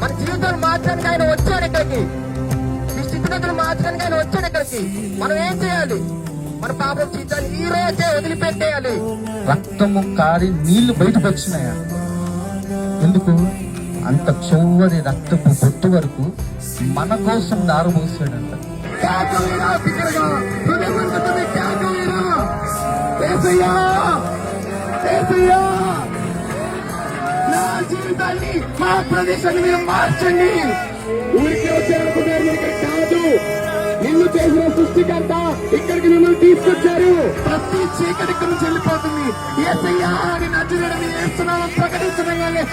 మన జీవితాలు మార్చడానికి ఆయన వచ్చాడు ఇక్కడికి. ఈ స్థితిగతులు మార్చడానికి ఆయన వచ్చాడు ఇక్కడికి. మనం ఏం చేయాలి? మన పాపం జీవితాన్ని ఈ రోజే వదిలిపెట్టేయాలి. రక్తము కారి నీళ్లు బయటకు వచ్చినాయా? ఎందుకు? అంత చివరి రక్తపు బొట్టు వరకు మన కోసం దారబోసాడంట. నా జీవితాన్ని, మా ప్రదేశాన్ని మీరు మార్చండి. ఊరికి వచ్చారనుకున్నారు, ఇక్కడ కాదు. నిన్ను చేసిన సృష్టికర్త ఇక్కడికి మిమ్మల్ని తీసుకొచ్చారు. ప్రతి చీకటి ఇక్కడ నుంచి వెళ్ళిపోతుంది. యేసయ్యా అని నజరేయుడు మీ యేసునామం ప్రకటించగానే